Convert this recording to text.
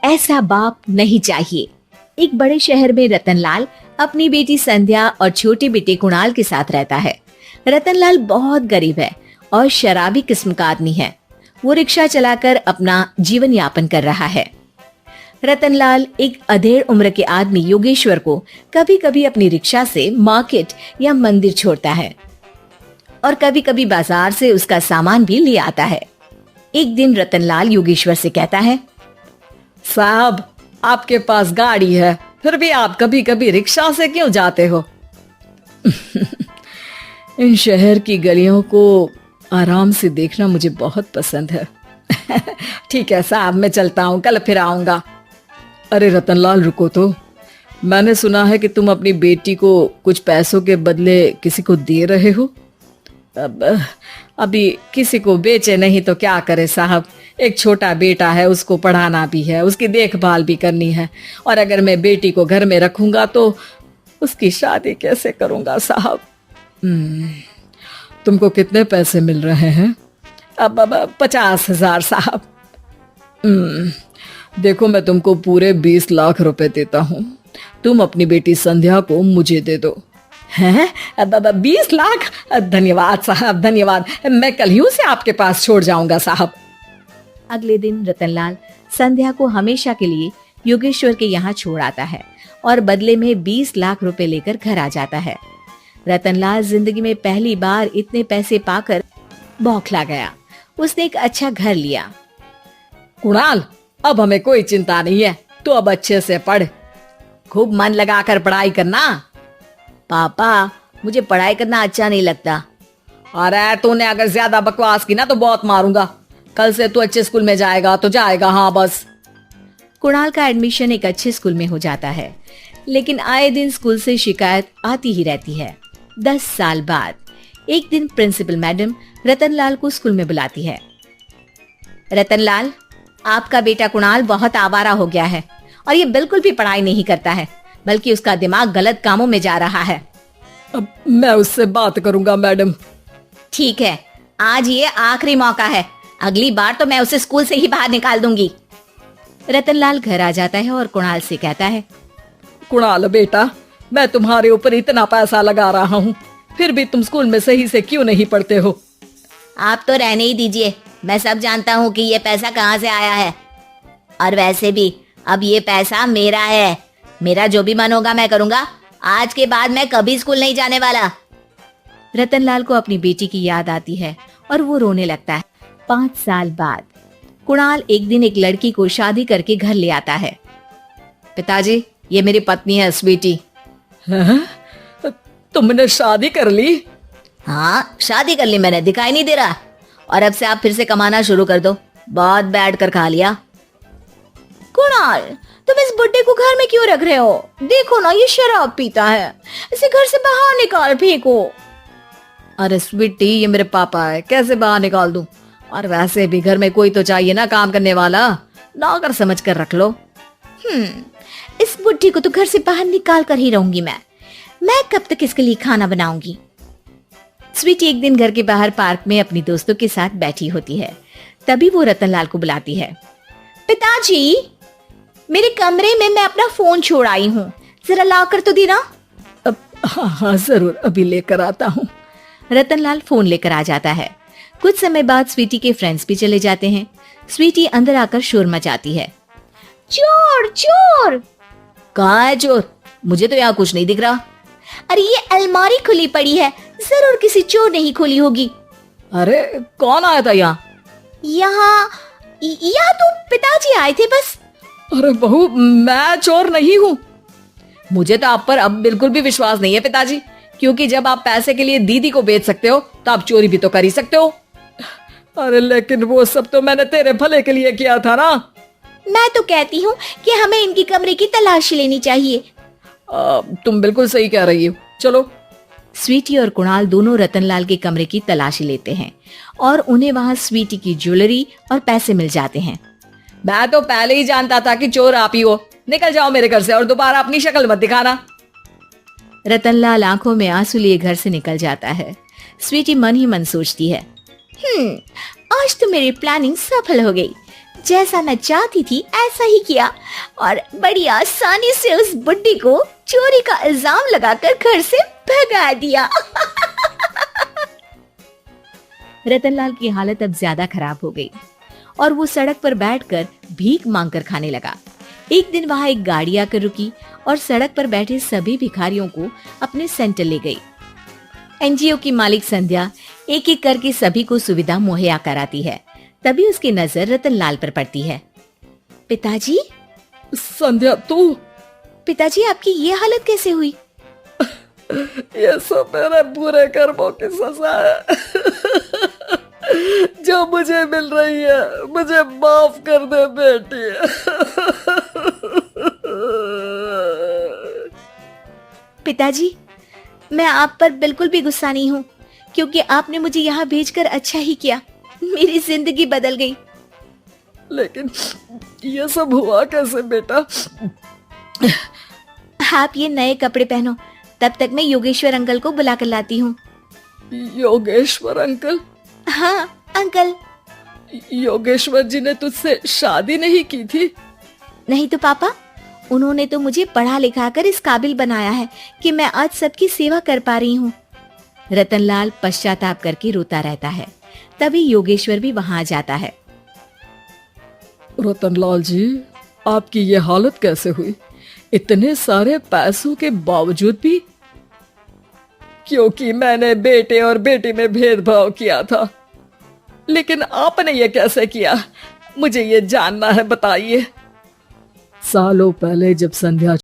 ऐसा बाप नहीं चाहिए। एक बड़े शहर में रतनलाल अपनी बेटी संध्या और छोटे बेटे कुणाल के साथ रहता है। रतनलाल बहुत गरीब है और शराबी किस्म का आदमी है। वो रिक्शा चलाकर अपना जीवन यापन कर रहा है। रतनलाल एक अधेड़ उम्र के आदमी योगेश्वर को कभी कभी अपनी रिक्शा से मार्केट या मंदिर छोड़ता है और कभी कभी बाजार से उसका सामान भी ले आता है। एक दिन रतनलाल योगेश्वर से कहता है, साहब, आपके पास गाड़ी है, फिर भी आप कभी कभी रिक्शा से क्यों जाते हो? इन शहर की गलियों को आराम से देखना मुझे बहुत पसंद है। ठीक है साहब, मैं चलता हूँ, कल फिर आऊंगा। अरे रतनलाल, रुको तो। मैंने सुना है कि तुम अपनी बेटी को कुछ पैसों के बदले किसी को दे रहे हो। अभी किसी को बेचे नहीं तो क्या करे साहब। एक छोटा बेटा है, उसको पढ़ाना भी है, उसकी देखभाल भी करनी है, और अगर मैं बेटी को घर में रखूंगा तो उसकी शादी कैसे करूंगा साहब। तुमको कितने पैसे मिल रहे हैं? अब 50,000 साहब। देखो, मैं तुमको पूरे 20 लाख रुपए देता हूँ। तुम अपनी बेटी संध्या को मुझे दे दो। हैं? 20 लाख? धन्यवाद साहब, धन्यवाद। मैं कल ही उसे आपके पास छोड़ जाऊंगा साहब। अगले दिन रतनलाल संध्या को हमेशा के लिए योगेश्वर के यहाँ छोड़ आता है और बदले में 20 लाख रुपए लेकर घर आ जाता है। रतनलाल जिंदगी में पहली बार इतने पैसे पाकर बौखला गया। उसने एक अच्छा घर लिया। कुणाल, अब हमें कोई चिंता नहीं है, तो अब अच्छे से पढ़, खूब मन लगाकर पढ़ाई करना। पापा, मुझे पढ़ाई करना अच्छा नहीं लगता। अरे तूने अगर ज्यादा बकवास की ना तो बहुत मारूंगा। कल से तू अच्छे स्कूल में जाएगा तो जाएगा, हाँ बस। कुणाल का एडमिशन एक अच्छे स्कूल में हो जाता है, लेकिन आए दिन स्कूल से शिकायत आती ही रहती है। 10 साल बाद एक दिन प्रिंसिपल मैडम रतनलाल को स्कूल में बुलाती है। रतनलाल, आपका बेटा कुणाल बहुत आवारा हो गया है और ये बिल्कुल भी पढ़ाई नहीं करता है, बल्कि उसका दिमाग गलत कामों में जा रहा है। अब मैं उससे बात करूंगा मैडम। ठीक है, आज ये आखिरी मौका है, अगली बार तो मैं उसे स्कूल से ही बाहर निकाल दूंगी। रतनलाल घर आ जाता है और कुणाल से कहता है, कुणाल बेटा, मैं तुम्हारे ऊपर इतना पैसा लगा रहा हूँ, फिर भी तुम स्कूल में सही से क्यों नहीं पढ़ते हो? आप तो रहने ही दीजिए, मैं सब जानता हूँ कि ये पैसा कहाँ से आया है। और वैसे भी अब ये पैसा मेरा है, मेरा जो भी मन होगा मैं करूँगा। आज के बाद मैं कभी स्कूल नहीं जाने वाला। रतनलाल को अपनी बेटी की याद आती है और वो रोने लगता है। 5 साल बाद कुणाल एक दिन एक लड़की को शादी करके घर ले आता है। पिताजी, ये मेरी पत्नी है स्वीटी। तुमने शादी कर ली? हाँ, शादी कर ली मैंने, दिखाई नहीं दे रहा? और अब से आप फिर से कमाना शुरू कर दो, बहुत बैठ कर खा लिया। कुणाल, तुम इस बुड्ढे को घर में क्यों रख रहे हो? देखो ना, ये शराब पीता है, इसे घर से बाहर निकाल फेंको। अरे स्वीटी, ये मेरे पापा है, कैसे बाहर निकाल दूं? और वैसे भी घर में कोई तो चाहिए ना काम करने वाला, नौकर समझ कर रख लो। इस बुड्ढी को तो घर से बाहर निकाल कर ही रहूंगी मैं कब तक इसके लिए खाना बनाऊंगी। स्वीटी एक दिन घर के बाहर पार्क में अपनी दोस्तों के साथ बैठी होती है। तभी वो रतनलाल को बुलाती है। पिताजी, मेरे कमरे में मैं अपना फोन छोड़ आई हूँ, जरा ला कर तो देना। हाँ जरूर, अभी लेकर आता हूँ। रतनलाल फोन लेकर आ जाता है। कुछ समय बाद स्वीटी के फ्रेंड्स भी चले जाते हैं। स्वीटी अंदर आकर शोर मचाती है। चोर चोर! कहाँ है चोर? मुझे तो यहाँ कुछ नहीं दिख रहा। अरे ये अलमारी खुली पड़ी है, जरूर किसी चोर ने ही खोली होगी। अरे कौन आया था यहाँ? यहाँ तो पिताजी आए थे बस। अरे बहू, मैं चोर नहीं हूँ। मुझे तो आप पर अब बिल्कुल भी विश्वास नहीं है पिताजी, क्योंकि जब आप पैसे के लिए दीदी को बेच सकते हो तो आप चोरी भी तो कर ही सकते हो। अरे लेकिन वो सब तो मैंने तेरे भले के लिए किया था ना। मैं तो कहती हूँ कि हमें इनकी कमरे की तलाशी लेनी चाहिए। तुम बिल्कुल सही कह रही हो, चलो। स्वीटी और कुणाल दोनों रतनलाल के कमरे की तलाशी लेते हैं और उन्हें वहाँ स्वीटी की ज्वेलरी और पैसे मिल जाते हैं। मैं तो पहले ही जानता था कि चोर आप ही हो। निकल जाओ मेरे घर से और दोबारा अपनी शक्ल मत दिखाना। रतनलाल आंखों में आंसू लिए घर से निकल जाता है। स्वीटी मन ही मन सोचती है, आज तो मेरी प्लानिंग सफल हो गई। जैसा मैं चाहती थी ऐसा ही किया और बड़ी आसानी से उस बुड्ढी को चोरी का इल्जाम लगाकर घर से भगा दिया। रतनलाल की हालत अब ज्यादा खराब हो गई और वो सड़क पर बैठकर भीख मांगकर खाने लगा। एक दिन वहां एक गाड़ी आकर रुकी और सड़क पर बैठे सभी भिखारियों को अपने सेंटर ले गई। एनजीओ की मालिक संध्या एक एक करके सभी को सुविधा मुहैया कराती है। तभी उसकी नजर रतनलाल पर पड़ती है। पिताजी, संध्या तू? पिताजी आपकी ये हालत कैसे हुई? ये सब मेरे बुरे कर्मों की सजा है जो मुझे मिल रही है। मुझे माफ कर दे बेटी। पिताजी, मैं आप पर बिल्कुल भी गुस्सा नहीं हूँ, क्योंकि आपने मुझे यहाँ भेजकर अच्छा ही किया। मेरी जिंदगी बदल गई। लेकिन ये सब हुआ कैसे बेटा? आप ये नए कपड़े पहनो, तब तक मैं योगेश्वर अंकल को बुला कर लाती हूँ। योगेश्वर अंकल? हाँ अंकल। योगेश्वर जी ने तुझसे शादी नहीं की थी? नहीं तो पापा, उन्होंने तो मुझे पढ़ा लिखा कर इस काबिल बनाया है कि मैं आज सबकी सेवा कर पा रही हूँ। रतनलाल पश्चाताप करके रोता रहता है। तभी योगेश्वर भी वहां जाता है। रतनलाल जी, आपकी ये हालत कैसे हुई? इतने सारे पैसों के बावजूद भी? क्योंकि मैंने बेटे और बेटी में भेदभाव किया था। लेकिन आपने ये कैसे किया? मुझे ये जानना है, बताइए। सालों पहले जब संध्या